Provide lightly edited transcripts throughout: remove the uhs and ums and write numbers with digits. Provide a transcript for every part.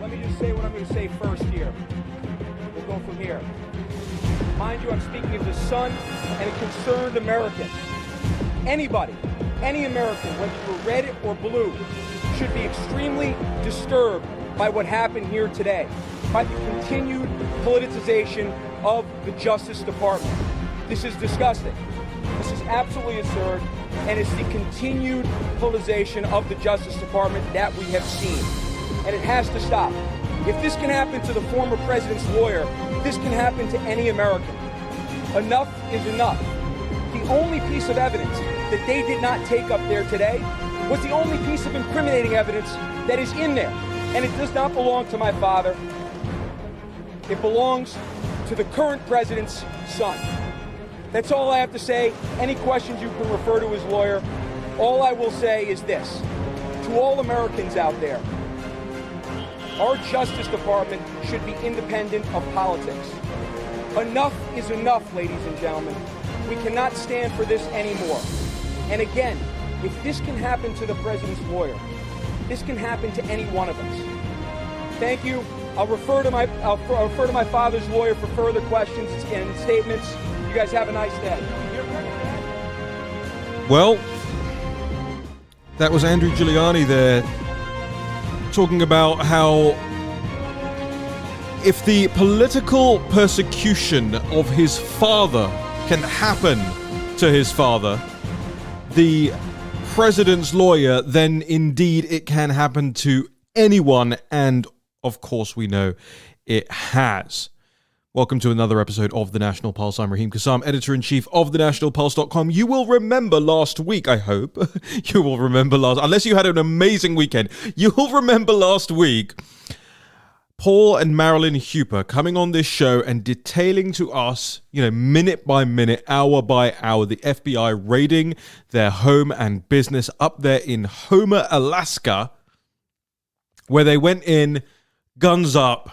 let me just say what I'm going to say first here. We'll go from here. Mind you, I'm speaking as a son and a concerned American. Anybody, any American, whether you're red or blue, should be extremely disturbed by what happened here today, by the continued politicization of the Justice Department. This is disgusting. This is absolutely absurd, and it's the continued politicization of the Justice Department that we have seen. And it has to stop. If this can happen to the former president's lawyer, this can happen to any American. Enough is enough. The only piece of evidence that they did not take up there today was the only piece of incriminating evidence that is in there. And it does not belong to my father. It belongs to the current president's son. That's all I have to say. Any questions, you can refer to his lawyer. All I will say is this. To all Americans out there, our Justice Department should be independent of politics. Enough is enough, ladies and gentlemen. We cannot stand for this anymore. And again, if this can happen to the president's lawyer, this can happen to any one of us. Thank you. I'll refer to my father's lawyer for further questions and statements. You guys have a nice day. Well, that was Andrew Giuliani there, talking about how if the political persecution of his father can happen to his father, the president's lawyer, then indeed it can happen to anyone, and of course we know it has. Welcome to another episode of The National Pulse. I'm Raheem Kassam, editor-in-chief of thenationalpulse.com. You will remember last week, I hope. You will remember unless you had an amazing weekend, you will remember last week Paul and Marilyn Huper coming on this show and detailing to us, minute by minute, hour by hour, the FBI raiding their home and business up there in Homer, Alaska, where they went in, guns up,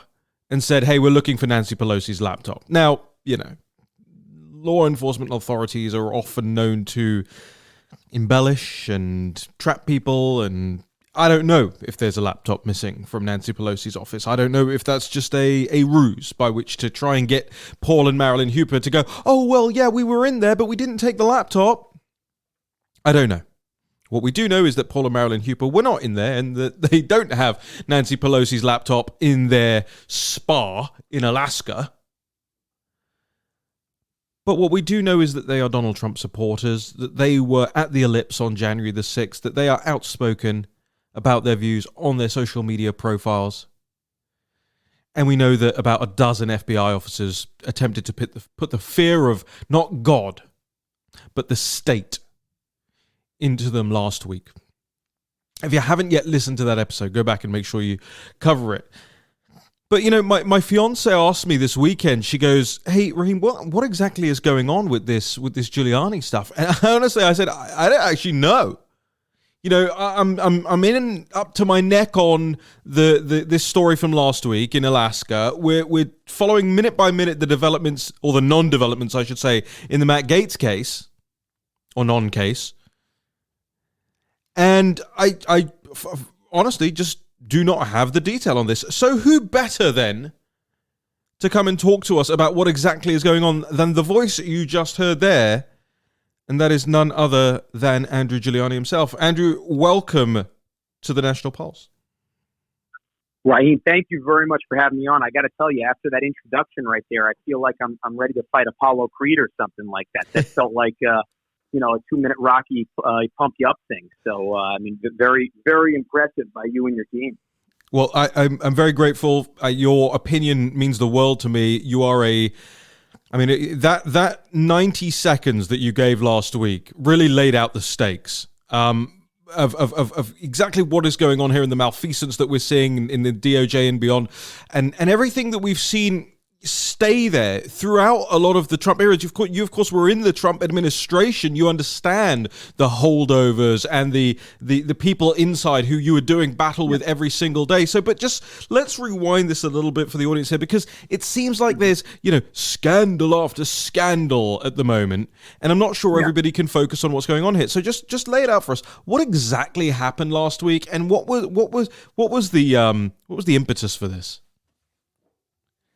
and said, hey, we're looking for Nancy Pelosi's laptop. Now, law enforcement authorities are often known to embellish and trap people, and I don't know if there's a laptop missing from Nancy Pelosi's office. I don't know if that's just a ruse by which to try and get Paul and Marilyn Huper to go, oh, well, yeah, we were in there, but we didn't take the laptop. I don't know. What we do know is that Paul and Marilyn Huper were not in there, and that they don't have Nancy Pelosi's laptop in their spa in Alaska. But what we do know is that they are Donald Trump supporters, that they were at the Ellipse on January the 6th, that they are outspoken about their views on their social media profiles. And we know that about a dozen FBI officers attempted to put the fear of not God, but the state into them last week. If you haven't yet listened to that episode, go back and make sure you cover it. But, my fiance asked me this weekend, she goes, hey, Raheem, what exactly is going on with this Giuliani stuff? And honestly, I said, I don't actually know. I'm in up to my neck on this story from last week in Alaska. We're following minute by minute the developments, or the non-developments, I should say, in the Matt Gaetz case, or non-case. And I honestly just do not have the detail on this. So who better then to come and talk to us about what exactly is going on than the voice you just heard there? And that is none other than Andrew Giuliani himself. Andrew, welcome to the National Pulse. Raheem, thank you very much for having me on. I got to tell you, after that introduction right there, I feel like I'm ready to fight Apollo Creed or something like that. That felt like a 2-minute Rocky pump you up thing. So, very, very impressive by you and your team. Well, I'm very grateful. Your opinion means the world to me. You are that 90 seconds that you gave last week really laid out the stakes of exactly what is going on here in the malfeasance that we're seeing in the DOJ and beyond, and everything that we've seen stay there throughout a lot of the Trump era. You of course were in the Trump administration. You understand the holdovers and the people inside who you were doing battle with every single day. So, but just let's rewind this a little bit for the audience here, because it seems like there's, scandal after scandal at the moment, and I'm not sure everybody can focus on what's going on here. So just lay it out for us. What exactly happened last week, and what was the impetus for this?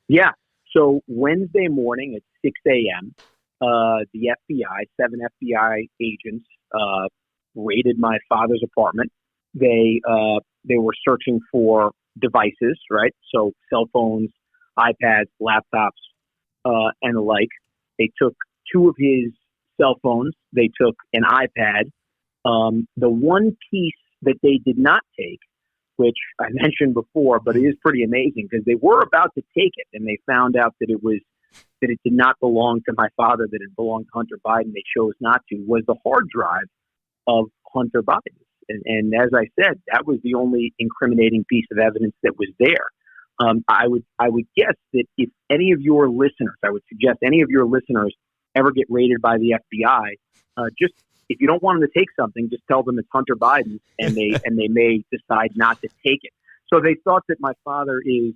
Yeah. So Wednesday morning at 6 a.m., the FBI, 7 FBI agents, raided my father's apartment. They were searching for devices, right? So cell phones, iPads, laptops, and the like. They took 2 of his cell phones. They took an iPad. The one piece that they did not take, which I mentioned before, but it is pretty amazing because they were about to take it and they found out that it did not belong to my father, that it belonged to Hunter Biden. They chose not to, was the hard drive of Hunter Biden. And as I said, that was the only incriminating piece of evidence that was there. I would guess that if any of your listeners, I would suggest any of your listeners ever get raided by the FBI, just if you don't want them to take something, just tell them it's Hunter Biden, and they may decide not to take it. So they thought that my father is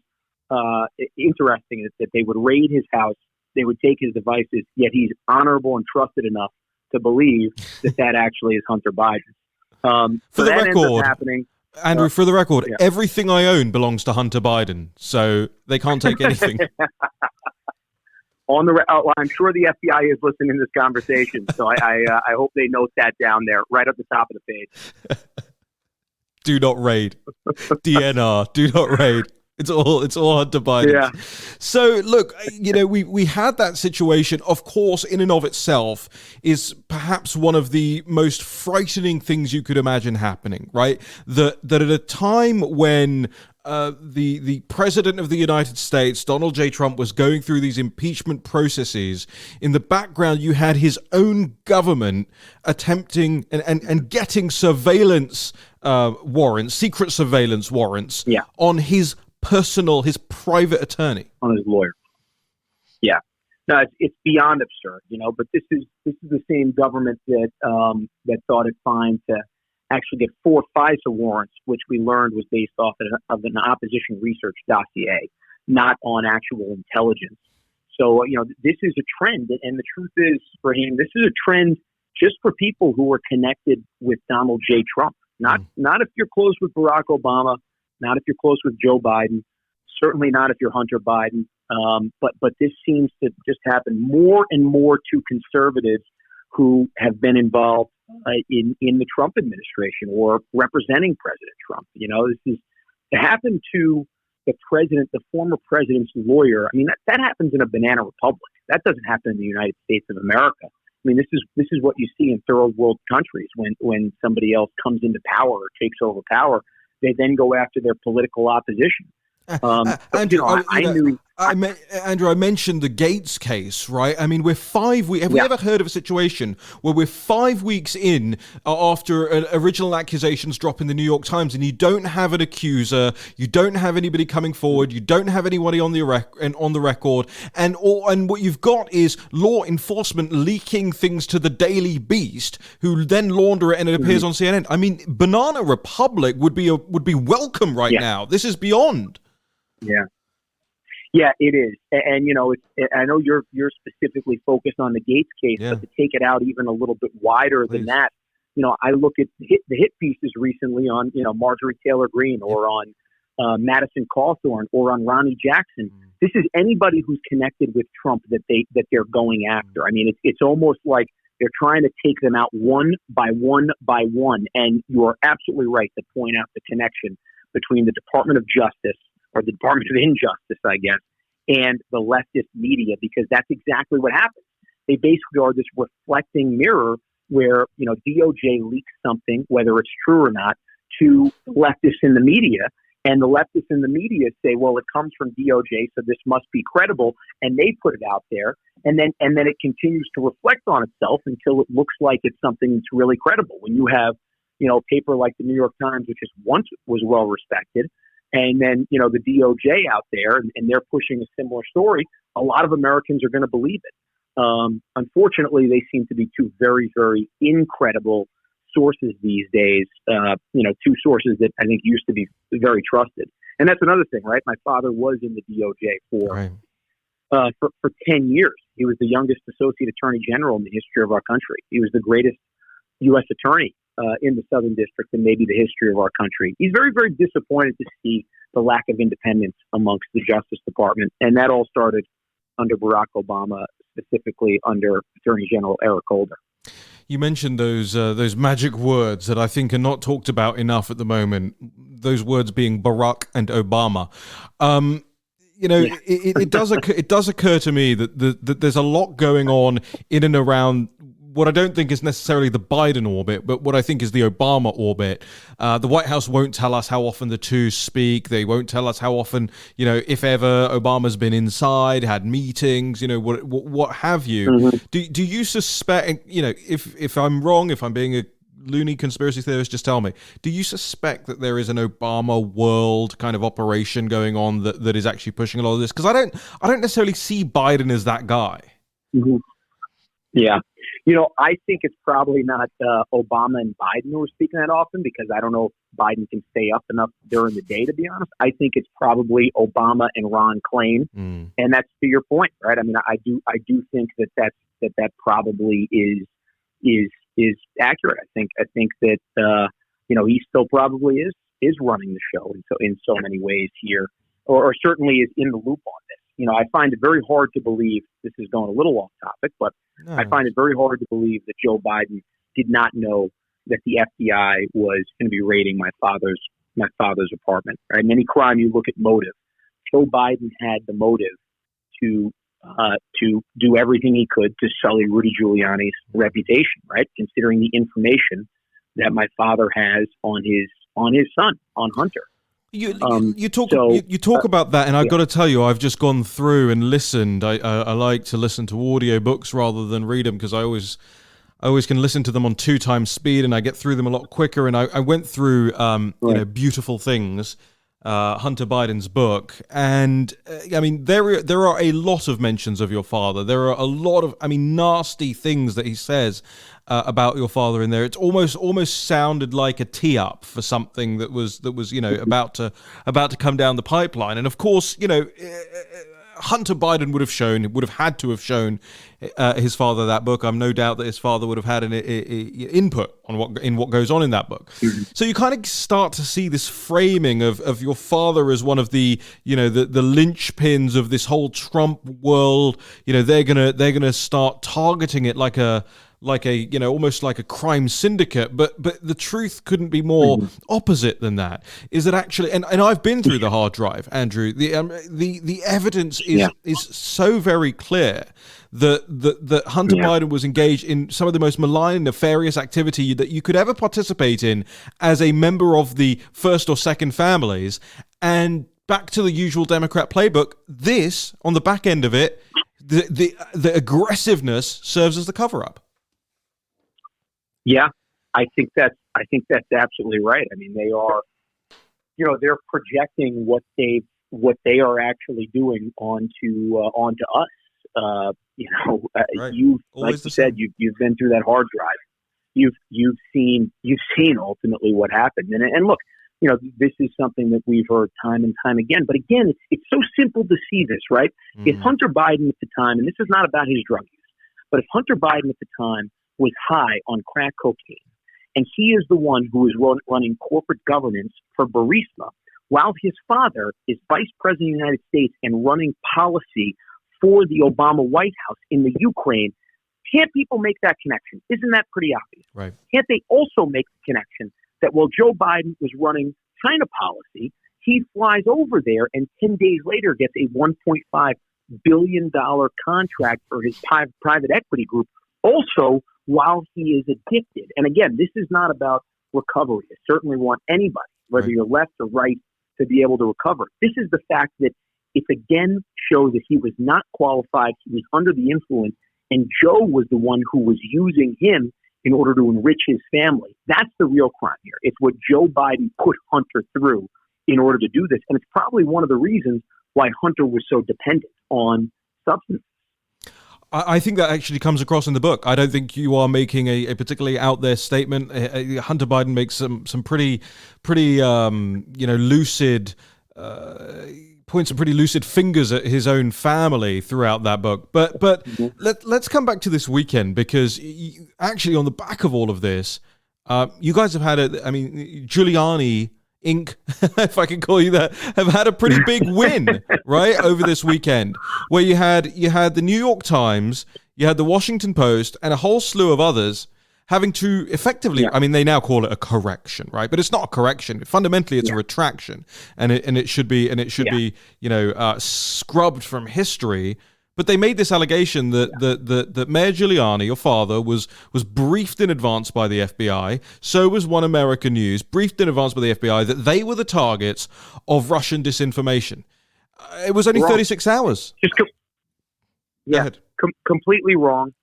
interesting, that they would raid his house, they would take his devices, yet he's honorable and trusted enough to believe that actually is Hunter Biden. For the record, happening. Andrew, for the record, everything I own belongs to Hunter Biden, so they can't take anything. I'm sure the FBI is listening to this conversation, so I hope they note that down there, right at the top of the page. Do not raid. DNR. Do not raid. It's all Hunter Biden. Yeah. So look, we had that situation. Of course, in and of itself, is perhaps one of the most frightening things you could imagine happening. Right? That at a time when the president of the United States, Donald J. Trump, was going through these impeachment processes, in the background you had his own government attempting and getting surveillance warrants, secret surveillance warrants on his private attorney, on his lawyer. Yeah, no, it's beyond absurd, But this is the same government that thought it fine to actually get 4 FISA warrants, which we learned was based off of an opposition research dossier, not on actual intelligence. So this is a trend, and the truth is, Raheem, this is a trend just for people who are connected with Donald J. Trump. Not if you're close with Barack Obama. Not if you're close with Joe Biden, certainly not if you're Hunter Biden. But this seems to just happen more and more to conservatives who have been involved in the Trump administration or representing President Trump. This is to happen to the president, the former president's lawyer. I mean, that happens in a banana republic. That doesn't happen in the United States of America. I mean, this is what you see in third world countries when somebody else comes into power or takes over power. They then go after their political opposition. Andrew, Andrew, I mentioned the Gates case, right? I mean, have we ever heard of a situation where we're 5 weeks in after original accusations drop in the New York Times, and you don't have an accuser, you don't have anybody coming forward, you don't have anybody on the record, and what you've got is law enforcement leaking things to the Daily Beast, who then launder it and it appears on CNN. I mean, Banana Republic would be welcome right now. This is beyond. Yeah, it is. And I know you're specifically focused on the Gates case, but to take it out even a little bit wider than that, I look at the hit pieces recently on, Marjorie Taylor Greene or on Madison Cawthorn or on Ronnie Jackson. This is anybody who's connected with Trump that they're going after. I mean, it's almost like they're trying to take them out one by one by one. And you are absolutely right to point out the connection between the Department of Justice, or the Department of Injustice, I guess, and the leftist media, because that's exactly what happens. They basically are this reflecting mirror where, DOJ leaks something, whether it's true or not, to leftists in the media. And the leftists in the media say, well, it comes from DOJ, so this must be credible. And they put it out there. And then it continues to reflect on itself until it looks like it's something that's really credible. When you have, a paper like the New York Times, which once was well respected, and then, the DOJ out there, and they're pushing a similar story, a lot of Americans are going to believe it. Unfortunately, they seem to be two very, very incredible sources these days, two sources that I think used to be very trusted. And that's another thing, right? My father was in the DOJ for 10 years. He was the youngest associate attorney general in the history of our country. He was the greatest U.S. attorney in the Southern District in maybe the history of our country. He's very, very disappointed to see the lack of independence amongst the Justice Department. And that all started under Barack Obama, specifically under Attorney General Eric Holder. You mentioned those magic words that I think are not talked about enough at the moment. Those words being Barack and Obama. It does occur to me that there's a lot going on in and around what I don't think is necessarily the Biden orbit, but what I think is the Obama orbit. The White House won't tell us how often the two speak. They won't tell us how often, if ever Obama's been inside, had meetings, what have you. Mm-hmm. Do you suspect, if I'm wrong, if I'm being a loony conspiracy theorist, just tell me, do you suspect that there is an Obama world kind of operation going on that is actually pushing a lot of this? Because I don't necessarily see Biden as that guy. Mm-hmm. Yeah. I think it's probably not Obama and Biden who are speaking that often, because I don't know if Biden can stay up enough during the day, to be honest. I think it's probably Obama and Ron Klain. And that's to your point, right? I mean, I do think that probably is accurate. I think that he still probably is running the show in so many ways here, or certainly is in the loop on this. I find it very hard to believe, this is going a little off topic, but I find it very hard to believe that Joe Biden did not know that the FBI was going to be raiding my father's apartment. Right? In any crime, you look at motive. Joe Biden had the motive to do everything he could to sully Rudy Giuliani's reputation, right? Considering the information that my father has on his son, on Hunter. You talk about that, and I've got to tell you, I've just gone through and listened. I like to listen to audiobooks rather than read them, because I always can listen to them on 2 times speed, and I get through them a lot quicker. And I went through Beautiful Things, Hunter Biden's book, and I mean there are a lot of mentions of your father. There are a lot of nasty things that he says about your father in there. It's almost sounded like a tee up for something that was about to come down the pipeline. And of course, Hunter Biden would have had to have shown his father that book. I'm no doubt that his father would have had an input on what goes on in that book. Mm-hmm. So you kind of start to see this framing of your father as one of the the linchpins of this whole Trump world. They're gonna start targeting it like a almost like a crime syndicate, but the truth couldn't be more opposite than that. Is that actually, and I've been through the hard drive, Andrew. The evidence is so very clear that Hunter Biden was engaged in some of the most malign and nefarious activity that you could ever participate in as a member of the first or second families. And back to the usual Democrat playbook, this on the back end of it, the aggressiveness serves as the cover up. Yeah, I think that's absolutely right. I mean, they are, they're projecting what they are actually doing onto us. Right. You've been through that hard drive. You've seen ultimately what happened. And look, this is something that we've heard time and time again. But again, it's so simple to see this, right? Mm-hmm. If Hunter Biden at the time, and this is not about his drug use, but if Hunter Biden at the time was high on crack cocaine, and he is the one who is running corporate governance for Burisma, while his father is vice president of the United States and running policy for the Obama White House in the Ukraine, can't people make that connection? Isn't that pretty obvious? Right. Can't they also make the connection that while Joe Biden was running China policy, he flies over there and 10 days later gets a $1.5 billion contract for his private equity group, also while he is addicted. And again, this is not about recovery. I certainly want anybody, whether you're left or right, to be able to recover. This is the fact that it again shows that he was not qualified. He was under the influence, and Joe was the one who was using him in order to enrich his family. That's the real crime here. It's what Joe Biden put Hunter through in order to do this. And it's probably one of the reasons why Hunter was so dependent on substance. I think that actually comes across in the book. I don't think you are making a particularly out there statement. Hunter Biden makes some pretty lucid points some pretty lucid fingers at his own family throughout that book. But let's come back to this weekend, because actually on the back of all of this, you guys have had Giuliani Inc., if I can call you that, have had a pretty big win, right, over this weekend, where you had the New York Times, you had the Washington Post, and a whole slew of others having to effectively, they now call it a correction, right? But it's not a correction. Fundamentally, it's a retraction, and it should be scrubbed from history. But they made this allegation that Mayor Giuliani, your father, was briefed in advance by the FBI. So was One American News, briefed in advance by the FBI that they were the targets of Russian disinformation. It was only 36 hours. Go ahead. Completely wrong.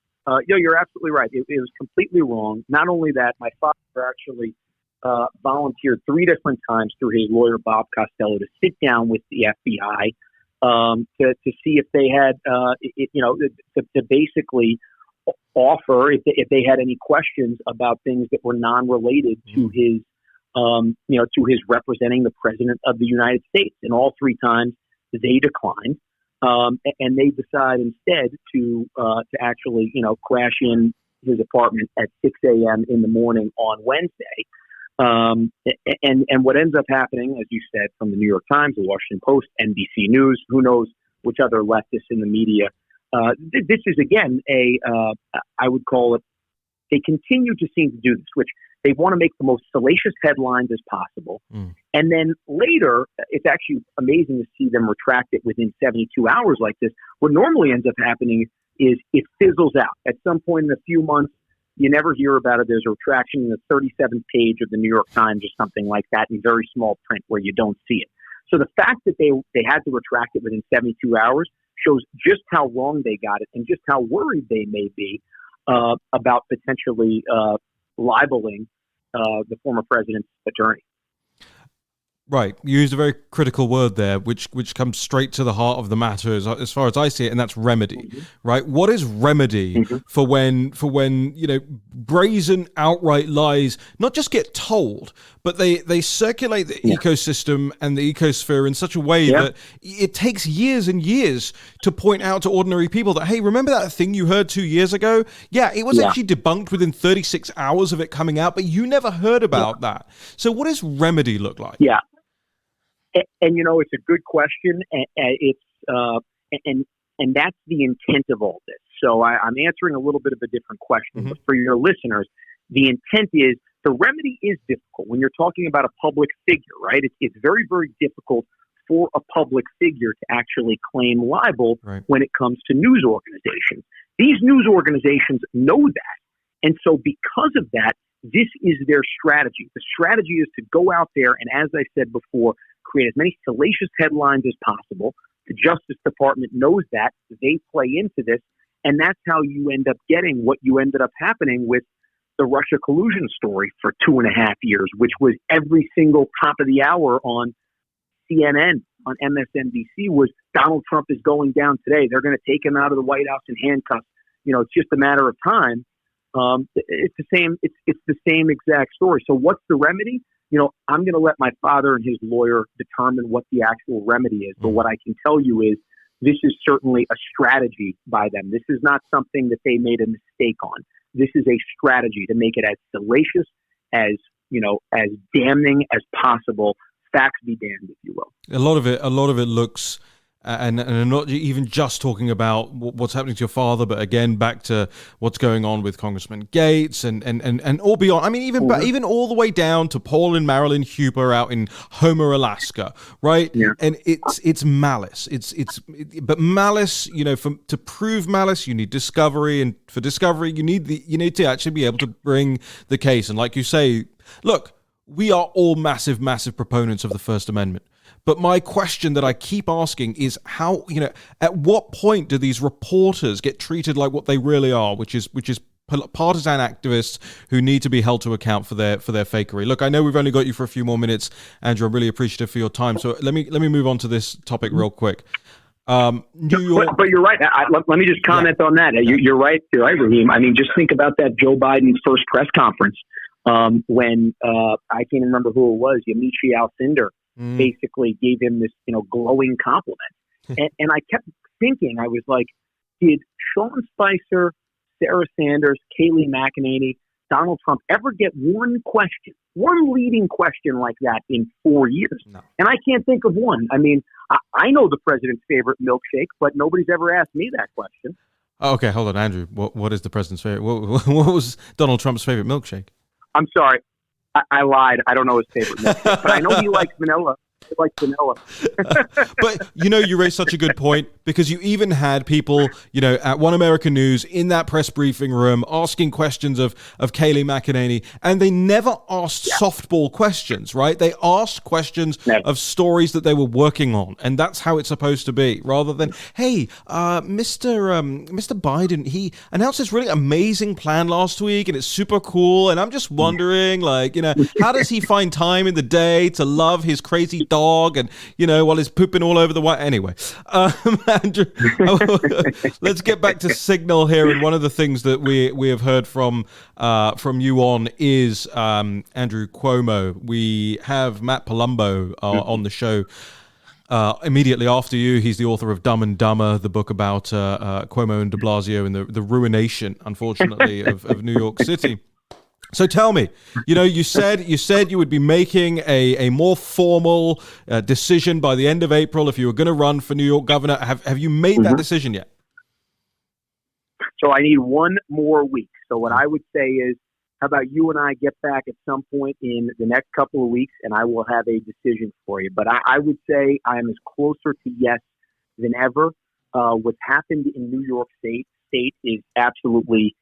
You're absolutely right. It was completely wrong. Not only that, my father actually volunteered 3 different times through his lawyer, Bob Costello, to sit down with the FBI to see if they had, to basically offer if they had any questions about things that were non-related to his, to his representing the president of the United States. And all 3 times they declined, and they decide instead to actually, crash in his apartment at 6 a.m. in the morning on Wednesday. And what ends up happening, as you said, from the New York Times, the Washington Post, NBC News, who knows which other leftists in the media, this is again I would call it, they continue to seem to do this, which they want to make the most salacious headlines as possible. And then later, it's actually amazing to see them retract it within 72 hours like this. What normally ends up happening is it fizzles out. At some point in a few months, you never hear about it. There's a retraction in the 37th page of the New York Times or something like that in very small print where you don't see it. So the fact that they had to retract it within 72 hours shows just how wrong they got it and just how worried they may be about potentially libeling the former president's attorney. Right. You used a very critical word there, which comes straight to the heart of the matter as far as I see it, and that's remedy. Right? What is remedy for when brazen outright lies not just get told, but they circulate the ecosystem and the ecosphere in such a way that it takes years and years to point out to ordinary people that, hey, remember that thing you heard 2 years ago? Yeah, it was actually debunked within 36 hours of it coming out, but you never heard about that. So what does remedy look like? Yeah. And it's a good question, and it's and that's the intent of all this. So I'm answering a little bit of a different question, but for your listeners, the intent is the remedy is difficult when you're talking about a public figure, right? It's very, very difficult for a public figure to actually claim libel when it comes to news organizations. These news organizations know that, and so because of that, this is their strategy. The strategy is to go out there and, as I said before, create as many salacious headlines as possible. The Justice Department knows that. They play into this. And that's how you end up getting what you ended up happening with the Russia collusion story for 2.5 years, which was every single top of the hour on CNN, on MSNBC, was Donald Trump is going down today. They're going to take him out of the White House in handcuffs. It's just a matter of time. It's the same. It's the same exact story. So what's the remedy? I'm going to let my father and his lawyer determine what the actual remedy is. But what I can tell you is this is certainly a strategy by them. This is not something that they made a mistake on. This is a strategy to make it as salacious, as damning as possible. Facts be damned, if you will. A lot of it looks. And I'm not even just talking about what's happening to your father, but again, back to what's going on with Congressman Gates and all beyond. I mean, even all the way down to Paul and Marilyn Huber out in Homer, Alaska, right? Yeah. And it's malice. But malice, to prove malice, you need discovery, and for discovery, you need to actually be able to bring the case. And like you say, look, we are all massive, massive proponents of the First Amendment. But my question that I keep asking is how, at what point do these reporters get treated like what they really are, which is partisan activists who need to be held to account for their fakery. Look, I know we've only got you for a few more minutes, Andrew. I'm really appreciative for your time. So let me move on to this topic real quick. New York, but you're right. Let me just comment on that. You're right, Raheem. I mean, just think about that Joe Biden first press conference when I can't remember who it was. Yamiche Alcindor basically gave him this, glowing compliment, and I kept thinking, I was like, did Sean Spicer, Sarah Sanders, Kayleigh McEnany, Donald Trump ever get one leading question like that in 4 years? No. And I can't think of one. I mean, I know the president's favorite milkshake, but nobody's ever asked me that question. Okay, hold on, Andrew. What is the president's favorite? What was Donald Trump's favorite milkshake? I'm sorry. I lied. I don't know his favorite milkshake, but I know he likes vanilla. But you raised such a good point, because you even had people at One American News in that press briefing room asking questions of Kayleigh McEnany, and they never asked softball questions, right? They asked questions of stories that they were working on, and that's how it's supposed to be, rather than, hey, Mr. Biden, he announced this really amazing plan last week and it's super cool, and I'm just wondering, how does he find time in the day to love his crazy dog and while he's pooping all over the white. Anyway, Andrew, let's get back to Signal here. And one of the things that we have heard from you on is Andrew Cuomo. We have Matt Palumbo on the show immediately after you. He's the author of Dumb and Dumber, the book about Cuomo and de Blasio and the ruination, unfortunately, of New York City. So tell me, you said you would be making a more formal decision by the end of April if you were going to run for New York governor. Have you made that decision yet? So I need one more week. So what I would say is, how about you and I get back at some point in the next couple of weeks, and I will have a decision for you. But I would say I am as closer to yes than ever. What's happened in New York State is absolutely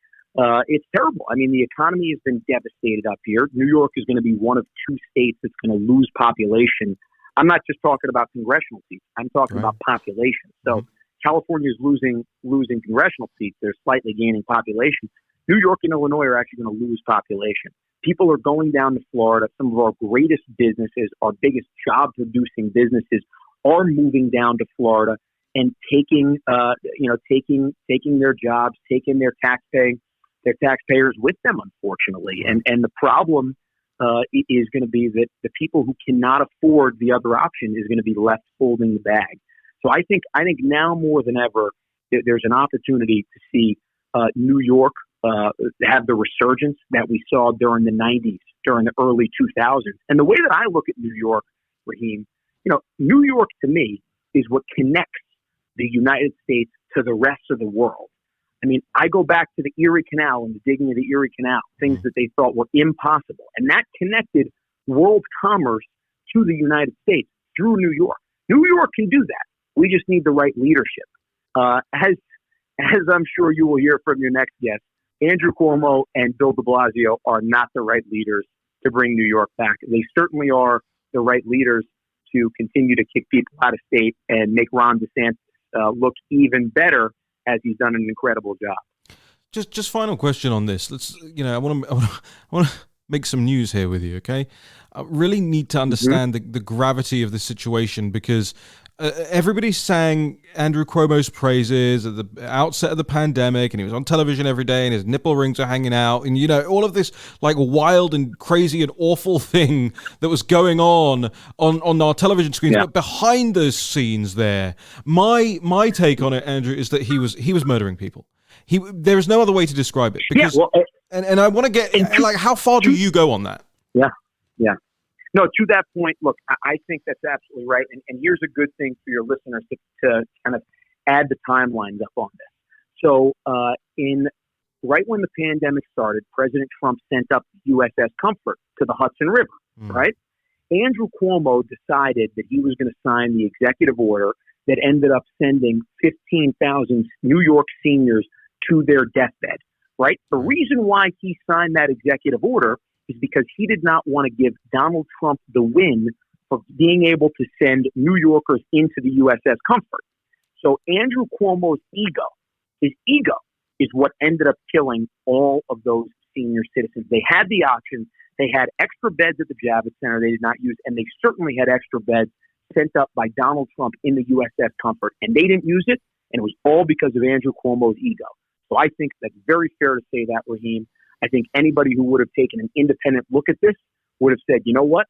it's terrible. I mean, the economy has been devastated up here. New York is going to be one of two states that's going to lose population. I'm not just talking about congressional seats. I'm talking about population. So California is losing congressional seats. They're slightly gaining population. New York and Illinois are actually going to lose population. People are going down to Florida. Some of our greatest businesses, our biggest job-producing businesses, are moving down to Florida and taking their jobs, taking their taxpayers with them, unfortunately. And the problem is going to be that the people who cannot afford the other option is going to be left holding the bag. So I think now more than ever, there's an opportunity to see New York have the resurgence that we saw during the 90s, during the early 2000s. And the way that I look at New York, Raheem, New York to me is what connects the United States to the rest of the world. I mean, I go back to the Erie Canal and the digging of the Erie Canal, things that they thought were impossible. And that connected world commerce to the United States through New York. New York can do that. We just need the right leadership. As I'm sure you will hear from your next guest, Andrew Cuomo and Bill de Blasio are not the right leaders to bring New York back. They certainly are the right leaders to continue to kick people out of state and make Ron DeSantis look even better, as he's done an incredible job. Just final question on this. Let's, I want to make some news here with you, okay? I really need to understand the gravity of the situation, because everybody sang Andrew Cuomo's praises at the outset of the pandemic, and he was on television every day, and his nipple rings are hanging out, and all of this like wild and crazy and awful thing that was going on our television screens. But behind those scenes, there, my take on it, Andrew, is that he was murdering people. There is no other way to describe it. Because, and I want to get how far do you go on that? Yeah. No, to that point, look, I think that's absolutely right. And here's a good thing for your listeners to kind of add the timelines up on this. So right when the pandemic started, President Trump sent up USS Comfort to the Hudson River, right? Andrew Cuomo decided that he was going to sign the executive order that ended up sending 15,000 New York seniors to their deathbed, right? The reason why he signed that executive order is because he did not want to give Donald Trump the win for being able to send New Yorkers into the USS Comfort. So Andrew Cuomo's ego is what ended up killing all of those senior citizens. They had the option. They had extra beds at the Javits Center they did not use, and they certainly had extra beds sent up by Donald Trump in the USS Comfort, and they didn't use it, and it was all because of Andrew Cuomo's ego. So I think that's very fair to say that, Raheem. I think anybody who would have taken an independent look at this would have said, you know what?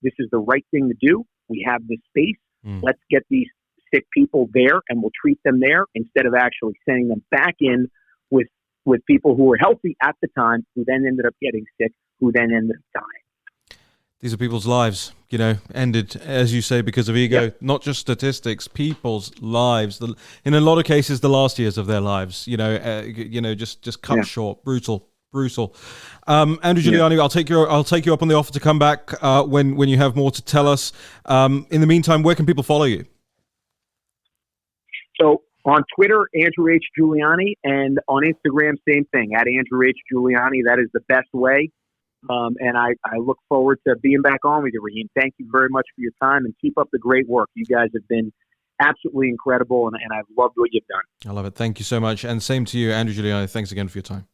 This is the right thing to do. We have this space. Let's get these sick people there, and we'll treat them there instead of actually sending them back in with people who were healthy at the time, who then ended up getting sick, who then ended up dying. These are people's lives, ended, as you say, because of ego. Yep. Not just statistics, people's lives. In a lot of cases, the last years of their lives, just cut short, brutal. Andrew Giuliani, I'll take you up on the offer to come back when you have more to tell us. In the meantime, where can people follow you? So on Twitter, Andrew H. Giuliani, and on Instagram, same thing, at Andrew H. Giuliani. That is the best way. And I look forward to being back on with you, Raheem. Thank you very much for your time, and keep up the great work. You guys have been absolutely incredible, and I've loved what you've done. I love it. Thank you so much. And same to you, Andrew Giuliani. Thanks again for your time.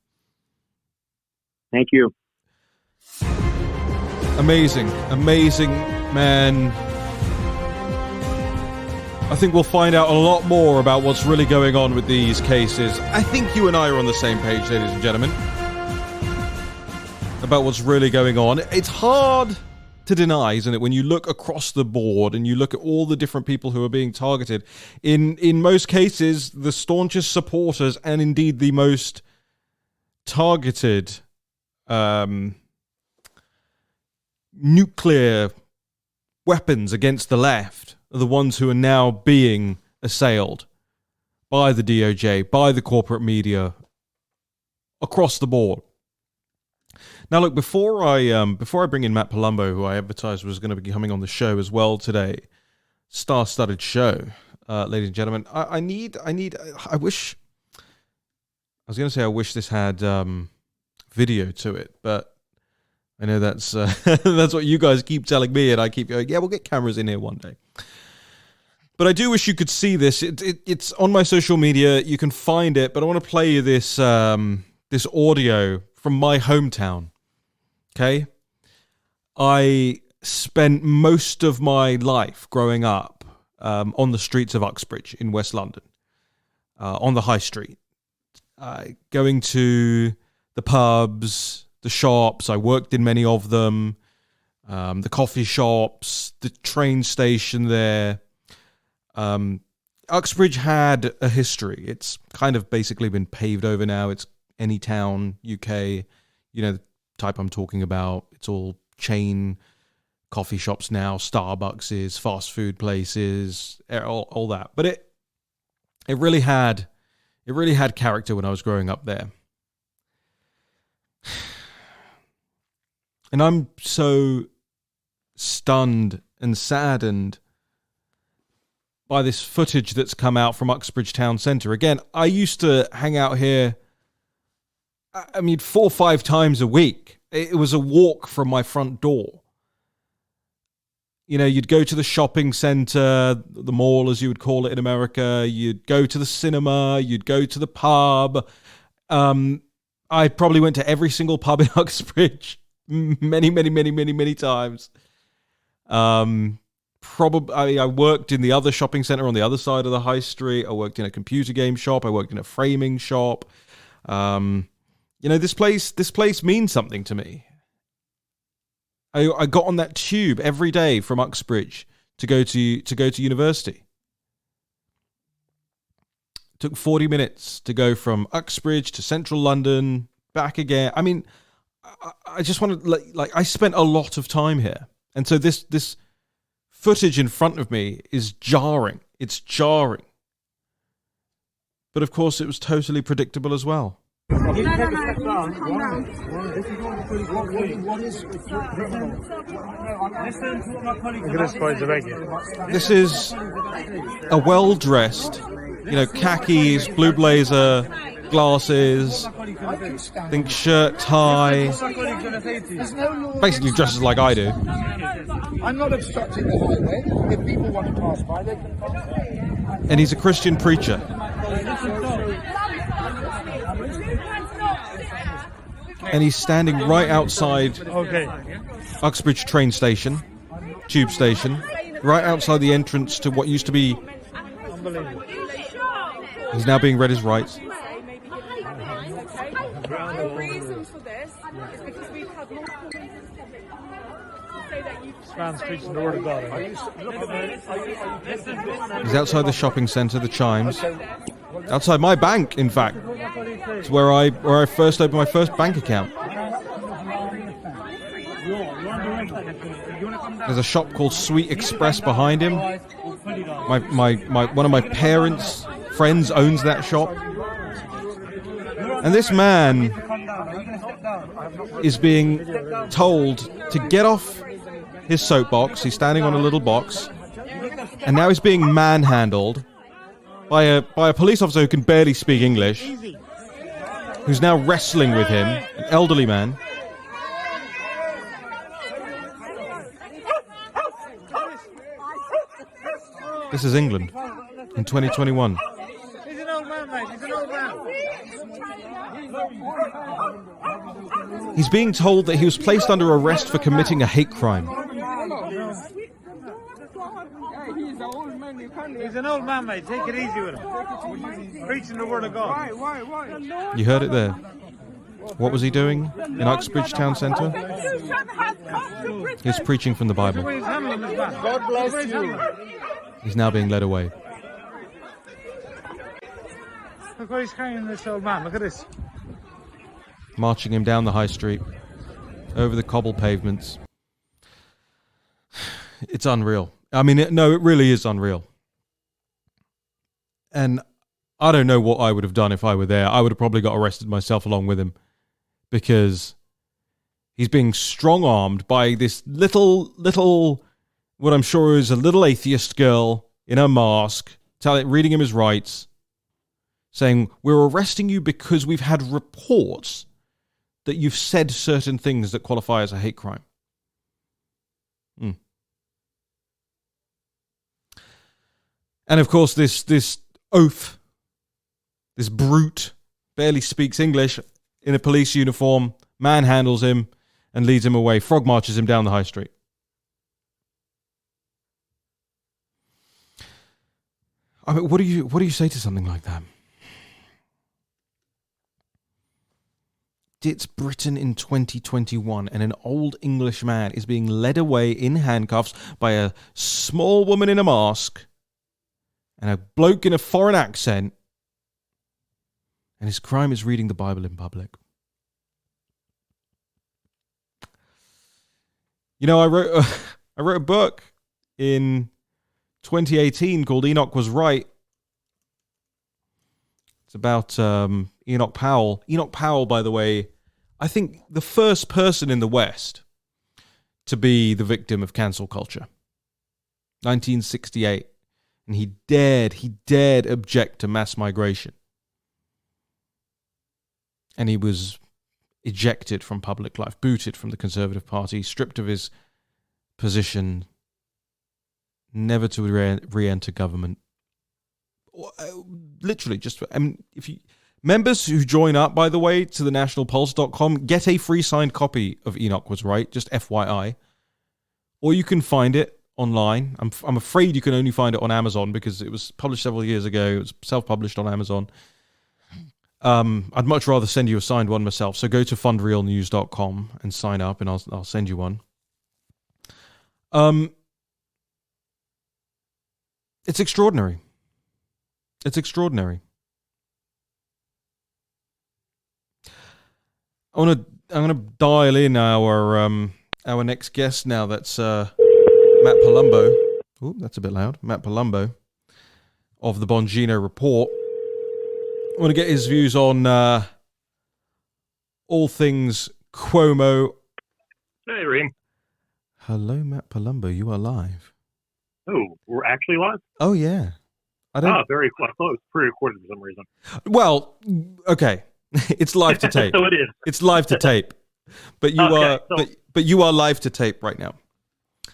Thank you. Amazing, man. I think we'll find out a lot more about what's really going on with these cases. I think you and I are on the same page, ladies and gentlemen, about what's really going on. It's hard to deny, isn't it, when you look across the board and you look at all the different people who are being targeted. In most cases, the staunchest supporters and indeed the most targeted nuclear weapons against the left are the ones who are now being assailed by the DOJ, by the corporate media, across the board. Now, look, before I bring in Matt Palumbo, who I advertised was going to be coming on the show as well today, star-studded show, ladies and gentlemen. I wish this had video to it, but I know that's that's what you guys keep telling me, and I keep going, yeah, we'll get cameras in here one day. But I do wish you could see this. It's on my social media. You can find it, but I want to play you this this audio from my hometown. Okay? I spent most of my life growing up on the streets of Uxbridge in West London, on the high street, going to the pubs, the shops. I worked in many of them, the coffee shops, the train station there. Uxbridge had a history. It's kind of basically been paved over now. It's any town, UK, the type I'm talking about. It's all chain coffee shops now, Starbucks, fast food places, all that. But it really had character when I was growing up there. And I'm so stunned and saddened by this footage that's come out from Uxbridge Town Centre. Again, I used to hang out here, 4 or 5 times a week. It was a walk from my front door. You'd go to the shopping centre, the mall as you would call it in America. You'd go to the cinema. You'd go to the pub. I probably went to every single pub in Uxbridge many times. I worked in the other shopping centre on the other side of the high street. I worked in a computer game shop. I worked in a framing shop. This place means something to me. I got on that tube every day from Uxbridge to go to university. It took 40 minutes to go from Uxbridge to central London, back again. I just wanted, I spent a lot of time here. And so this footage in front of me is jarring. It's jarring. But of course, it was totally predictable as well. This is a well-dressed, khakis, blue blazer, glasses, I think shirt, tie, basically dresses like I do. I'm not obstructing the highway. If people want to pass by, they can pass by. And he's a Christian preacher. and he's standing right outside Uxbridge train station, tube station, right outside the entrance to what used to be... He's now being read his rights. The reason for this is because we've had multiple reasons to say that you've... Man's preaching the word of God. He's outside the shopping centre, the Chimes. Outside my bank, in fact. It's where I first opened my first bank account. There's a shop called Sweet Express behind him. One of my parents' friends owns that shop. And this man is being told to get off his soapbox. He's standing on a little box. And now he's being manhandled by a police officer who can barely speak English, who's now wrestling with him, an elderly man. This is England in 2021. He's an old man, mate. He's an old man. He's being told that he was placed under arrest for committing a hate crime. He's an old man, mate. Take it easy with him. Preaching the word of God. You heard it there. What was he doing in Uxbridge Town Centre? He was preaching from the Bible. God bless you. He's now being led away. Look where he's carrying this old man. Look at this. Marching him down the high street, over the cobbled pavements. It's unreal. I mean, it really is unreal. And I don't know what I would have done if I were there. I would have probably got arrested myself along with him, because he's being strong-armed by this little, what I'm sure is a little atheist girl in a mask, reading him his rights, saying, we're arresting you because we've had reports that you've said certain things that qualify as a hate crime. And of course, this oaf, this brute, barely speaks English, in a police uniform, manhandles him and leads him away, frog marches him down the high street. I mean, what do you say to something like that? It's Britain in 2021, and an old English man is being led away in handcuffs by a small woman in a mask and a bloke in a foreign accent, and his crime is reading the Bible in public. You know, I wrote a book in 2018 called Enoch Was Right. It's about Enoch Powell. Enoch Powell, by the way, I think the first person in the West to be the victim of cancel culture. 1968. And he dared object to mass migration. And he was ejected from public life, booted from the Conservative Party, stripped of his position, never to re-enter government. Literally, members who join up, by the way, to the nationalpulse.com, get a free signed copy of Enoch Was Right, just FYI. Or you can find it online. I'm afraid you can only find it on Amazon because it was published several years ago. It was self-published on Amazon. I'd much rather send you a signed one myself. So go to fundrealnews.com and sign up, and I'll send you one. It's extraordinary. It's extraordinary. I'm gonna dial in our next guest now. That's Matt Palumbo. Oh, that's a bit loud. Matt Palumbo of the Bongino Report. I want to get his views on all things Cuomo. Hey, Raheem. Hello, Matt Palumbo. You are live. Oh, we're actually live? Oh, yeah. Very cool. I thought it was pre-recorded for some reason. Well, okay. It's live to tape. So it is. It's live to tape. But you are live to tape right now.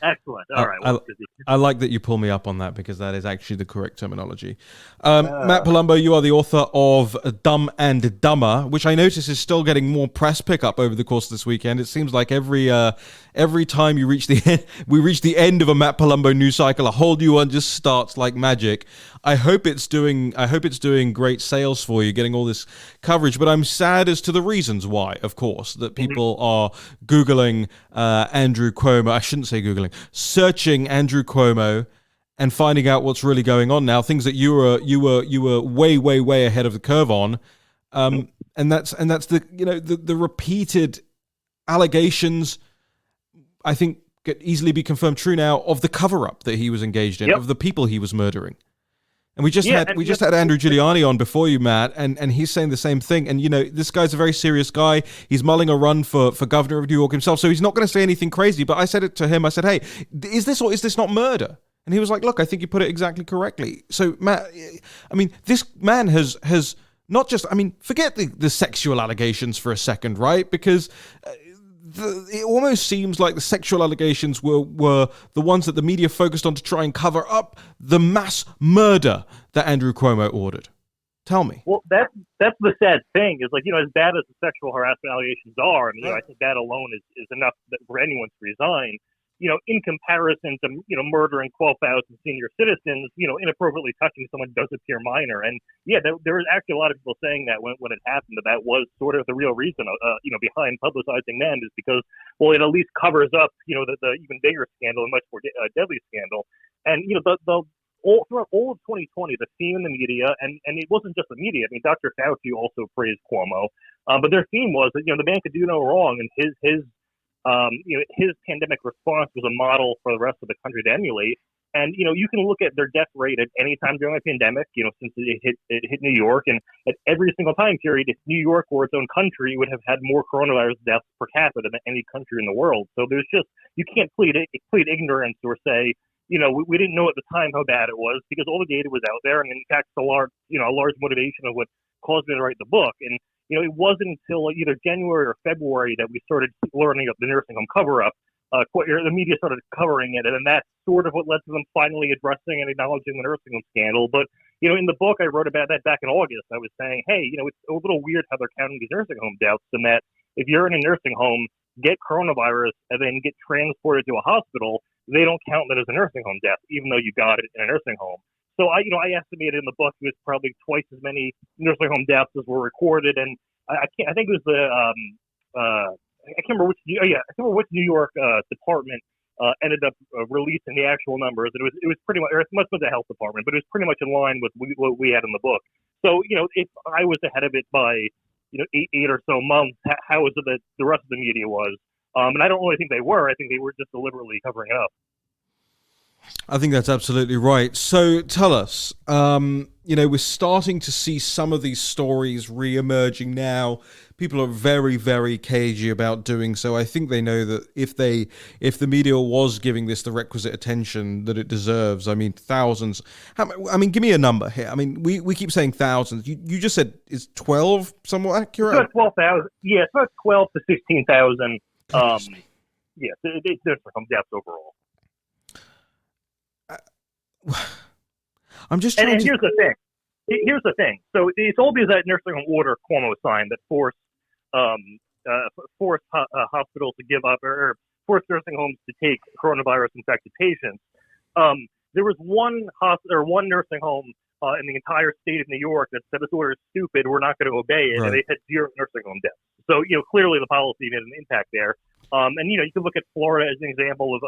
Excellent. All right. I like that you pull me up on that because that is actually the correct terminology. Matt Palumbo, you are the author of Dumb and Dumber, which I notice is still getting more press pickup over the course of this weekend. It seems like every time we reach the end of a Matt Palumbo news cycle, a whole new one just starts like magic. I hope it's doing great sales for you, getting all this coverage. But I'm sad as to the reasons why. Of course, that people are Googling Andrew Cuomo. I shouldn't say Googling, searching Andrew Cuomo and finding out what's really going on now. Things that you were way ahead of the curve on. And that's the repeated allegations, I think, could easily be confirmed true now, of the cover-up that he was engaged in, of the people he was murdering. And we just had Andrew Giuliani on before you, Matt, and he's saying the same thing. And this guy's a very serious guy. He's mulling a run for governor of New York himself, so he's not going to say anything crazy. But I said it to him. I said, "Hey, is this or is this not murder?" And he was like, "Look, I think you put it exactly correctly." So, Matt, I mean, this man has not just, I mean, forget the sexual allegations for a second, right? Because it almost seems like the sexual allegations were the ones that the media focused on to try and cover up the mass murder that Andrew Cuomo ordered. Tell me. Well, that's the sad thing is, like, as bad as the sexual harassment allegations are, I mean, I think that alone is enough for anyone to resign. In comparison to, murdering 12,000 senior citizens, inappropriately touching someone does appear minor. And yeah, there was actually a lot of people saying that when it happened, that was sort of the real reason, behind publicizing them is because, well, it at least covers up, the even bigger scandal and much more deadly scandal. And, throughout all of 2020, the theme in the media, and it wasn't just the media. I mean, Dr. Fauci also praised Cuomo, but their theme was that, the man could do no wrong, and his pandemic response was a model for the rest of the country to emulate. And, you can look at their death rate at any time during a pandemic, since it hit New York, and at every single time period, if New York or its own country would have had more coronavirus deaths per capita than any country in the world. So there's just, you can't plead ignorance or say, we didn't know at the time how bad it was, because all the data was out there. And in fact, a large motivation of what caused me to write the book. And, it wasn't until either January or February that we started learning of the nursing home cover-up. The media started covering it, and that's sort of what led to them finally addressing and acknowledging the nursing home scandal. But, in the book, I wrote about that back in August. I was saying, hey, it's a little weird how they're counting these nursing home deaths, and that if you're in a nursing home, get coronavirus, and then get transported to a hospital, they don't count that as a nursing home death, even though you got it in a nursing home. So I estimated in the book it was probably twice as many nursing home deaths as were recorded, and I think it was I can't remember which New York department ended up releasing the actual numbers. It was pretty much, or it must have been the health department, but it was pretty much in line with what we had in the book. So if I was ahead of it by eight or so months, how was it that the rest of the media was? And I don't really think they were. I think they were just deliberately covering it up. I think that's absolutely right. So tell us, we're starting to see some of these stories re-emerging now. People are very, very cagey about doing so. I think they know that if the media was giving this the requisite attention that it deserves, I mean, thousands. Give me a number here. I mean, we keep saying thousands. You just said, is 12 somewhat accurate? It's about 12,000. Yeah, it's about 12 to 16,000. There's some deaths overall. I'm just trying to... Here's the thing. So it's all because that nursing home order Cuomo signed that forced hospitals to give up or forced nursing homes to take coronavirus infected patients. There was one nursing home in the entire state of New York that said this order is stupid. We're not going to obey it, right. And they had 0 nursing home deaths. So clearly the policy made an impact there. And you can look at Florida as an example of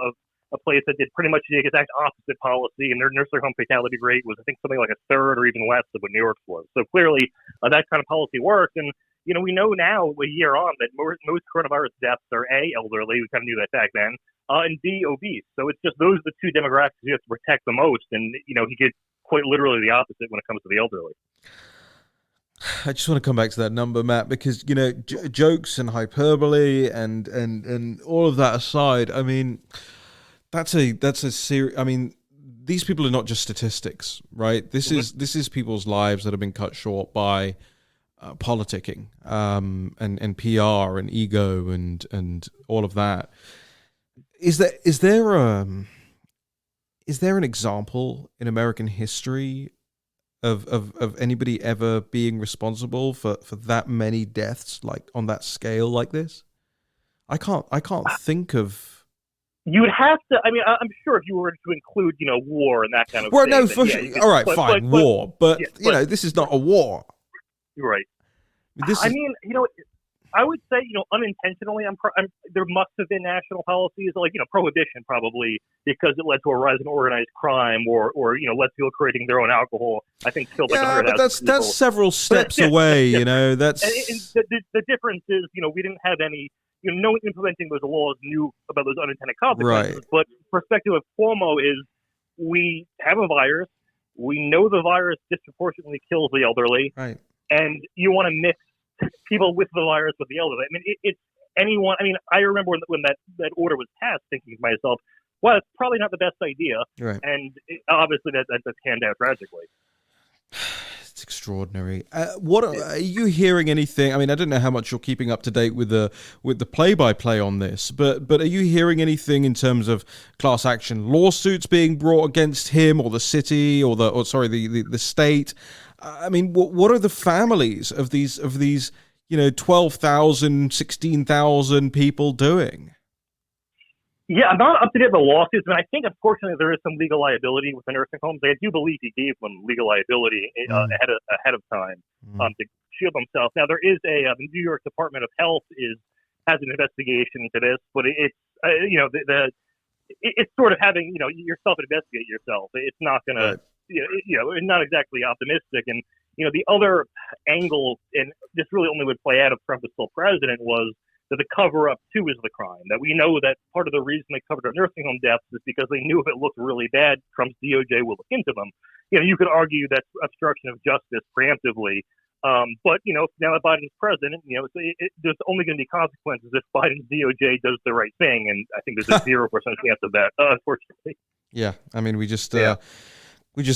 a place that did pretty much the exact opposite policy, and their nursing home fatality rate was, I think, something like a third or even less of what New York's was. So clearly, that kind of policy worked. And, we know now, a year on, that most coronavirus deaths are A, elderly, we kind of knew that back then, and B, obese. So it's just those are the two demographics you have to protect the most. And, he did quite literally the opposite when it comes to the elderly. I just want to come back to that number, Matt, because, jokes and hyperbole and all of that aside, I mean... That's a serious. I mean, these people are not just statistics, right? This is people's lives that have been cut short by politicking, and PR and ego and all of that. is there an example in American history of anybody ever being responsible for that many deaths, like on that scale like this? I can't think of. You would have to. I mean, I'm sure if you were to include, war and that kind of Well, thing. no, then, for yeah, sure. All right, fine, war, but this is not a war. You're right. I mean, I would say, unintentionally, there must have been national policies like, prohibition probably because it led to a rise in organized crime or led to people creating their own alcohol. I think killed like 100,000 but that's several steps away. That's and the difference is, we didn't have any. No one implementing those laws knew about those unintended consequences. Right. But perspective of Cuomo is we have a virus. We know the virus disproportionately kills the elderly. Right. And you want to mix people with the virus with the elderly. I mean, it's anyone. I mean, I remember when that order was passed, thinking to myself, well, it's probably not the best idea. Right. And obviously that panned out tragically. It's extraordinary. What are you hearing anything? I mean, I don't know how much you're keeping up to date with the play-by-play on this, but are you hearing anything in terms of class action lawsuits being brought against him or the city or the state? I mean, what are the families of these 12,000, 16,000 people doing? Yeah, I'm not up to date with the lawsuits, but I think unfortunately there is some legal liability with the nursing homes. I do believe he gave them legal liability ahead of time to shield himself. Now there is the New York Department of Health has an investigation into this, but it's it's sort of having yourself investigate yourself. It's not going to not exactly optimistic. And the other angle, and this really only would play out if Trump was still president, was that the cover-up, too, is the crime. That we know that part of the reason they covered up nursing home deaths is because they knew if it looked really bad, Trump's DOJ will look into them. You could argue that's obstruction of justice preemptively. But, now that Biden's president, there's only going to be consequences if Biden's DOJ does the right thing. And I think there's a 0% chance of that, unfortunately. Yeah, I mean, we just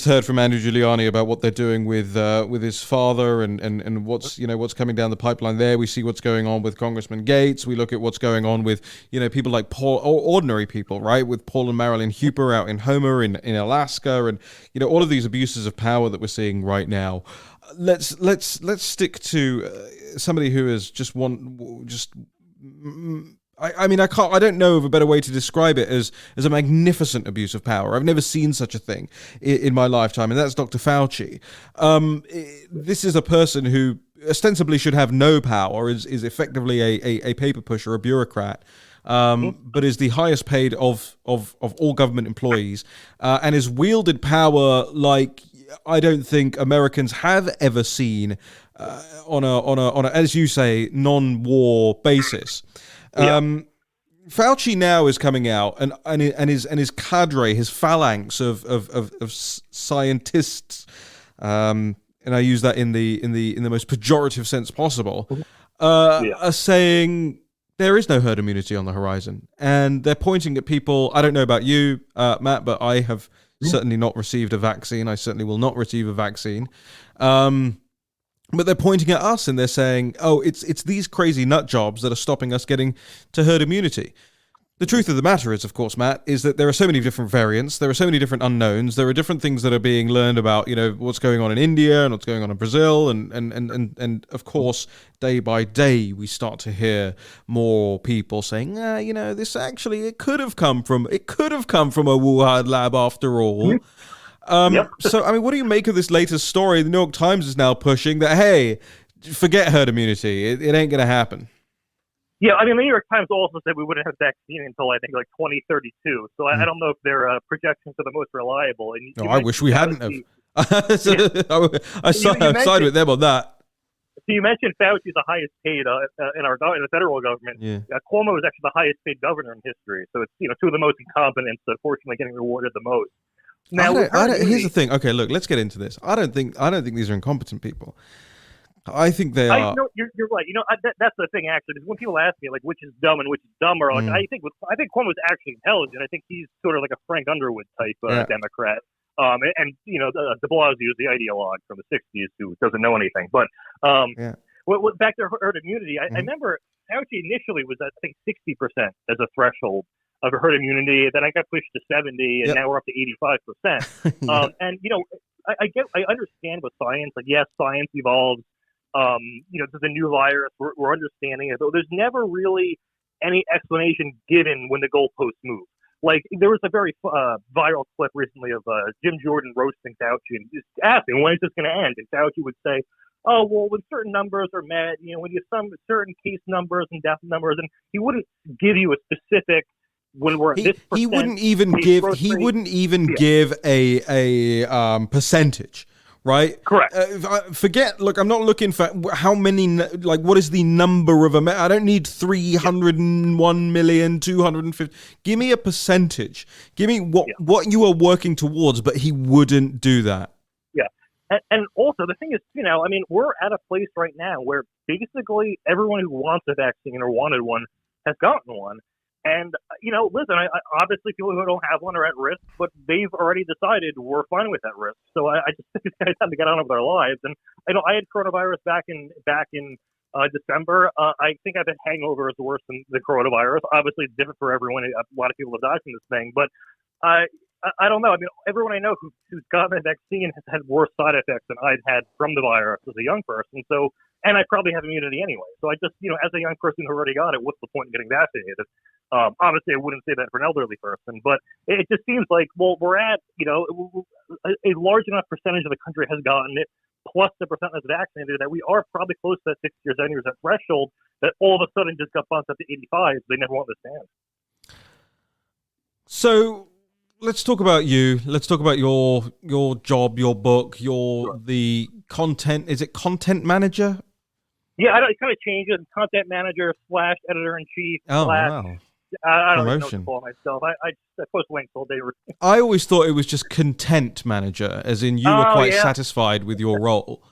heard from Andrew Giuliani about what they're doing with his father and what's coming down the pipeline there. We see what's going on with Congressman Gates. We look at what's going on with people like Paul, or ordinary people, right? With Paul and Marilyn Huber out in Homer in Alaska, and all of these abuses of power that we're seeing right now. Let's stick to somebody who is I don't know of a better way to describe it as a magnificent abuse of power. I've never seen such a thing in my lifetime, and that's Dr. Fauci. This is a person who ostensibly should have no power, is effectively a paper pusher, a bureaucrat, but is the highest paid of all government employees, and has wielded power like I don't think Americans have ever seen on a as you say non-war basis. Fauci now is coming out, and his cadre, his phalanx of scientists, and I use that in the most pejorative sense possible, are saying there is no herd immunity on the horizon, and they're pointing at people. I don't know about you, Matt, but I have certainly not received a vaccine. I certainly will not receive a vaccine. But they're pointing at us and they're saying, oh, it's these crazy nut jobs that are stopping us getting to herd immunity. The truth of the matter is, of course, Matt, is that there are so many different variants. There are so many different unknowns. There are different things that are being learned about, what's going on in India and what's going on in Brazil. And of course, day by day, we start to hear more people saying, this actually, it could have come from a Wuhan lab after all. So, I mean, what do you make of this latest story? The New York Times is now pushing that, hey, forget herd immunity. It ain't going to happen. Yeah, I mean, the New York Times also said we wouldn't have vaccine until, I think, like 2032. So I don't know if their projections are the most reliable. And I wish we hadn't have. I side with them on that. So you mentioned Fauci's the highest paid in the federal government. Yeah. Cuomo is actually the highest paid governor in history. So it's two of the most incompetent, unfortunately, getting rewarded the most. Now, here's the thing. Okay, look, let's get into this. I don't think these are incompetent people. I think they are. You're right. That's the thing. Actually, is when people ask me like which is dumb and which is dumber, like I think Cuomo's actually intelligent. I think he's sort of like a Frank Underwood type Democrat. And De Blasio is the ideologue from the '60s who doesn't know anything. But back to herd immunity, I remember Fauci initially was at I think 60% as a threshold. of herd immunity. Then I got pushed to 70, and now we're up to 85%. And I understand with science. Like, yes, science evolves. There's a new virus. We're understanding it, but there's never really any explanation given when the goalposts move. Like, there was a very viral clip recently of Jim Jordan roasting Fauci and just asking, when is this going to end? And Fauci would say, oh, well, when certain numbers are met, when you sum certain case numbers and death numbers, and he wouldn't give you a specific when we're at this percent. He wouldn't even give a percentage. Right? Correct. Look, I'm not looking for how many, like, what is the number of I don't need 301 million, 250. Give me a percentage. Give me what you are working towards, but he wouldn't do that. Yeah. And also, the thing is, we're at a place right now where basically everyone who wants a vaccine or wanted one has gotten one. And, listen, I obviously people who don't have one are at risk, but they've already decided we're fine with that risk. So I just think it's time to get on with their lives. And I had coronavirus back in December. I think I've had hangovers worse than the coronavirus. Obviously, it's different for everyone. A lot of people have died from this thing. But I don't know. I mean, everyone I know who's gotten a vaccine has had worse side effects than I've had from the virus as a young person. So, and I probably have immunity anyway. So I just, as a young person who already got it, what's the point in getting vaccinated? Obviously, I wouldn't say that for an elderly person, but it just seems like, well, we're at, a large enough percentage of the country has gotten it, plus the percent that's vaccinated, that we are probably close to that 60 or 70% threshold that all of a sudden just got bumped up to 85. They never want to stand. So let's talk about you. Let's talk about your job, your book, the content. Is it content manager? Yeah, I kind of changed it. Content manager / editor-in-chief. Oh, wow. I don't even know what to call myself. I post links all day. I always thought it was just content manager, as in you were quite satisfied with your role.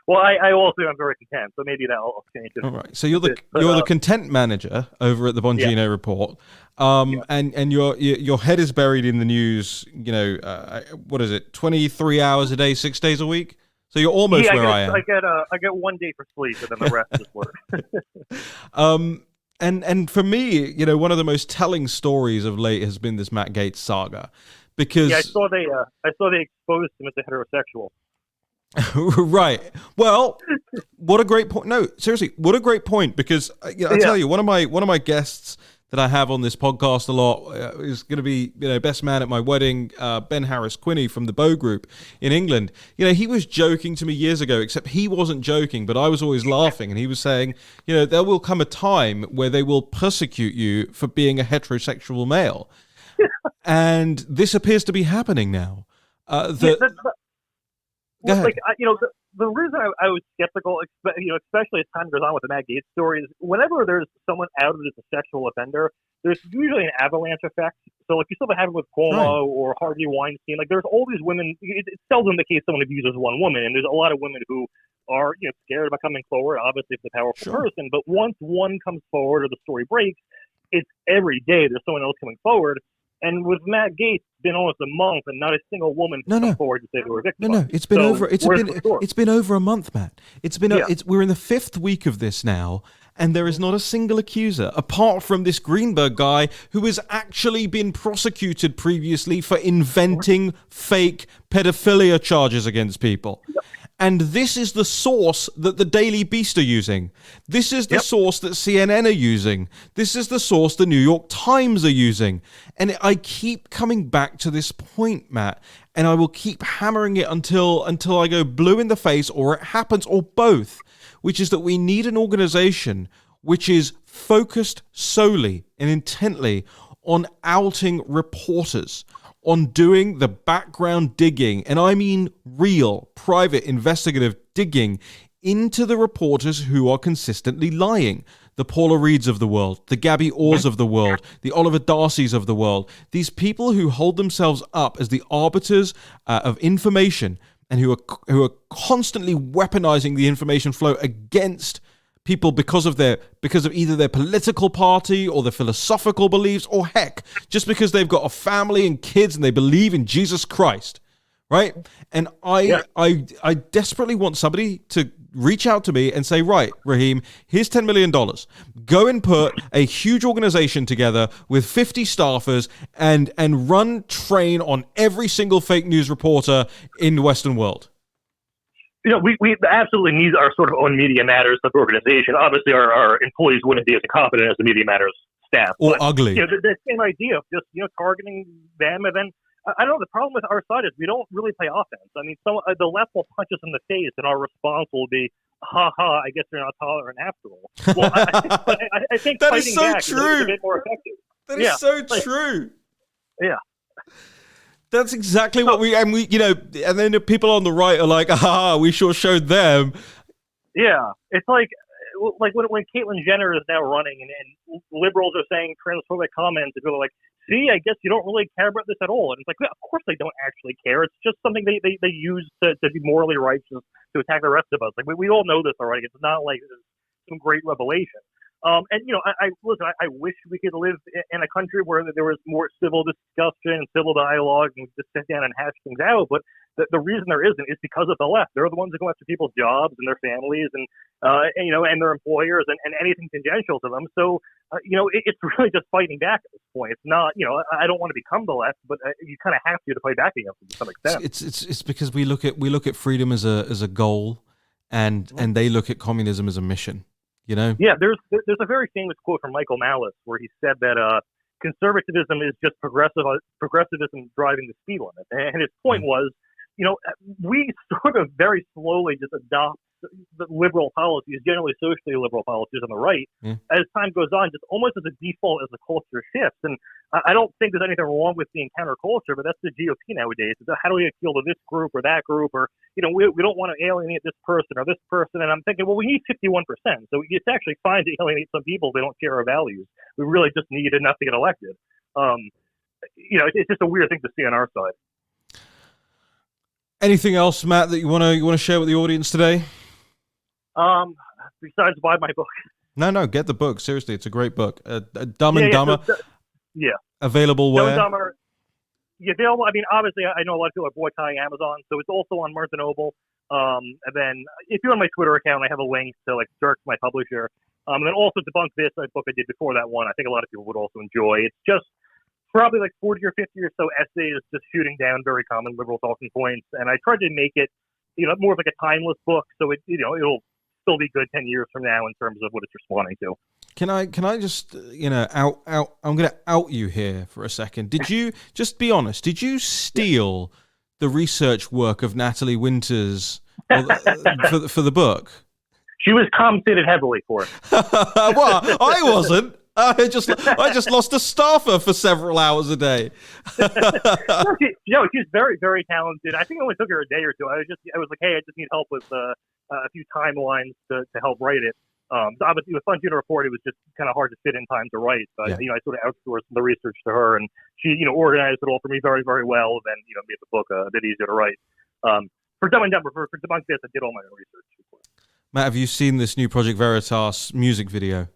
Well, I also am very content, so maybe that'll change it. All right, so you're the content manager over at the Bongino Report, and your head is buried in the news. What is it? 23 hours a day, 6 days a week. So you're almost where I am. I get 1 day for sleep, and then the rest is work. And for me, one of the most telling stories of late has been this Matt Gaetz saga, because I saw they exposed him as a heterosexual. Right. Well, what a great point. No, seriously, what a great point, because I tell you, one of my guests that I have on this podcast a lot is going to be, best man at my wedding, Ben Harris Quinney from the Bow Group in England. He was joking to me years ago, except he wasn't joking, but I was always laughing. And he was saying, there will come a time where they will persecute you for being a heterosexual male. And this appears to be happening now. The reason I was skeptical, especially as time goes on with the Matt Gaetz story, is whenever there's someone outed as a sexual offender, there's usually an avalanche effect. So, like, you still have it with Cuomo or Harvey Weinstein. Like, there's all these women. It's seldom the case someone abuses one woman, and there's a lot of women who are scared about coming forward. Obviously, if it's a powerful person, but once one comes forward or the story breaks, it's every day there's someone else coming forward. And with Matt Gaetz, it's been almost a month, and not a single woman come forward to say they were victimized. No, it's been over a month, Matt. We're in the 5th week of this now, and there is not a single accuser, apart from this Greenberg guy who has actually been prosecuted previously for inventing fake pedophilia charges against people. Yep. And this is the source that the Daily Beast are using. This is the source that CNN are using. This is the source the New York Times are using. And I keep coming back to this point, Matt, and I will keep hammering it until I go blue in the face, or it happens, or both, which is that we need an organization which is focused solely and intently on outing reporters, on doing the background digging, and I mean real, private, investigative digging into the reporters who are consistently lying. The Paula Reeds of the world, the Gabby Orrs of the world, the Oliver Darcys of the world. These people who hold themselves up as the arbiters of information, and who are constantly weaponizing the information flow against people because of either their political party or their philosophical beliefs, or heck, just because they've got a family and kids and they believe in Jesus Christ, right? And I desperately want somebody to reach out to me and say, right, Raheem, here's $10 million. Go and put a huge organization together with 50 staffers and train on every single fake news reporter in the Western world. We absolutely need our sort of own Media Matters organization. Obviously, our employees wouldn't be as competent as the Media Matters staff. Or ugly. The same idea of just, targeting them. And then, I don't know, the problem with our side is we don't really play offense. I mean, the left will punch us in the face, and our response will be, I guess you're not tolerant after all. Well, I think that fighting is so back true. is a bit more effective. That is so true. Yeah. That's exactly what we, and then the people on the right are like, we sure showed them. Yeah. It's like when Caitlyn Jenner is now running and liberals are saying transphobic comments, and people are like, see, I guess you don't really care about this at all. And it's like, of course they don't actually care. It's just something they use to be morally righteous, to attack the rest of us. Like, we all know this already. It's not like some great revelation. I wish we could live in a country where there was more civil discussion and civil dialogue and just sit down and hash things out. But the reason there isn't is because of the left. They're the ones who go after people's jobs and their families and their employers and anything tangential to them. So, it's really just fighting back at this point. It's not, I don't want to become the left, but you kind of have to fight back against them to some extent. It's because we look at freedom as a goal, and they look at communism as a mission. Yeah, there's a very famous quote from Michael Malice where he said that conservatism is just progressivism driving the speed limit, and his point was, we sort of very slowly just adopt the liberal policies, generally socially liberal policies on the right, as time goes on, just almost as a default as the culture shifts. And I don't think there's anything wrong with being counterculture, but that's the GOP nowadays. It's how do we appeal to this group or that group, or we don't want to alienate this person or this person. And I'm thinking, well, we need 51%, so it's actually fine to alienate some people. They don't share our values. We really just need enough to get elected. It's just a weird thing to see on our side. Anything else, Matt, that you want to share with the audience today? Besides buy my book. No, get the book. Seriously, it's a great book. Dumb and Dumber. Available where? Dumb and Dumber. Available. I mean, obviously, I know a lot of people are boycotting Amazon, so it's also on Barnes & Noble. And then if you're on my Twitter account, I have a link to Dirk, my publisher. And then also Debunk This, a book I did before that one. I think a lot of people would also enjoy. It's just probably 40 or 50 or so essays just shooting down very common liberal talking points. And I tried to make it, more of a timeless book, so it'll still be good 10 years from now in terms of what it's responding to. Can I just, I'm going to out you here for a second. Did you, just be honest, did you steal the research work of Natalie Winters for the book? She was compensated heavily for it. Well, I wasn't. I just lost a staffer for several hours a day. She's very, very talented. I think it only took her a day or two. I was like, hey, I just need help with a few timelines to help write it. Obviously, with Fun Tuna Report, it was just kind of hard to fit in time to write. But I sort of outsourced the research to her, and she, organized it all for me very, very well. And made the book a bit easier to write. For Dumb and Dumber, for Debunk This, I did all my own research. Matt, have you seen this new Project Veritas music video?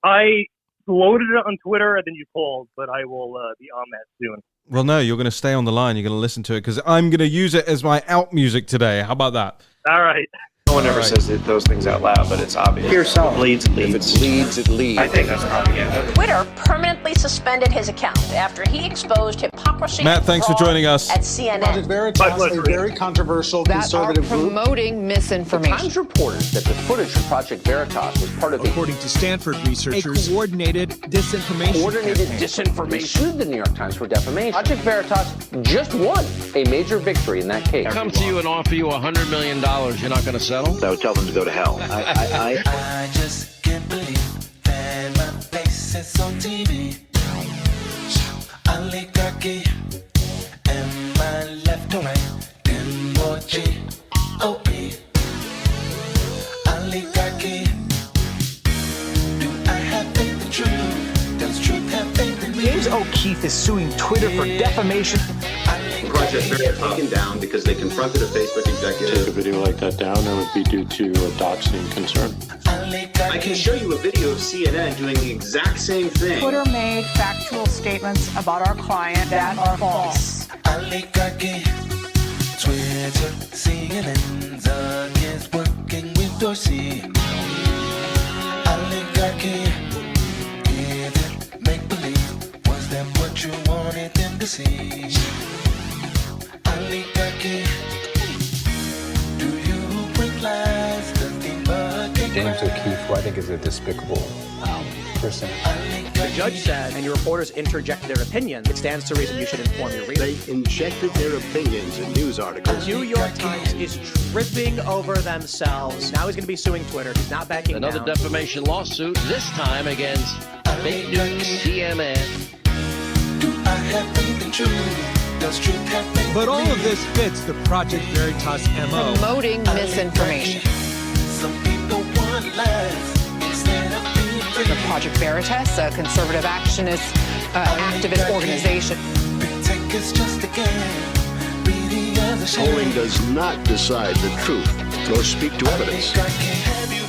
I loaded it on Twitter, and then you called, but I will be on that soon. Well, no, you're going to stay on the line. You're going to listen to it, because I'm going to use it as my out music today. How about that? All right. No one ever says those things out loud, but it's obvious. Here's some. Bleeds. If it bleeds, it leads. I think that's propaganda. Twitter permanently suspended his account after he exposed hypocrisy. Matt, thanks for joining us. At CNN. Project Veritas, a very controversial conservative group. Promoting misinformation. The Times reported that the footage from Project Veritas was part of according to Stanford researchers, a coordinated disinformation. They sued the New York Times for defamation. Project Veritas just won a major victory in that case. Come to you and offer you $100 million. You're not going to settle? So tell them to go to hell. I just can't believe that my face is on TV. Oligarchy, am I left or right? Democracy, OP. Oligarchy, do I have faith in truth? Does truth have faith in me? James O'Keefe is suing Twitter for defamation. Project Veritas taken down because they confronted a Facebook executive. Take a video like that down, that would be due to a doxing concern. I can show you a video of CNN doing the exact same thing. Twitter made factual statements about our client that are false. Oligarchy, Twitter, CNN's against work. see. Oligarchy, yeah, that make believe. Was that what you wanted them to see? Oligarchy, do you bring lies? James O'Keefe, who I think is a despicable person. The judge said, and your reporters interject their opinions, it stands to reason you should inform your readers. They injected their opinions in news articles. The New York Times is tripping over themselves. Now he's going to be suing Twitter. He's not backing Another down. defamation lawsuit, this time against fake news CNN. Do I have faith in truth? Does truth have faith? But all of this fits the Project Veritas MO. Promoting misinformation. Some people want lies instead of being free. The Project Veritas, a conservative actionist, activist organization. Big tech is just a game. Polling does not decide the truth nor speak to evidence. I can't have you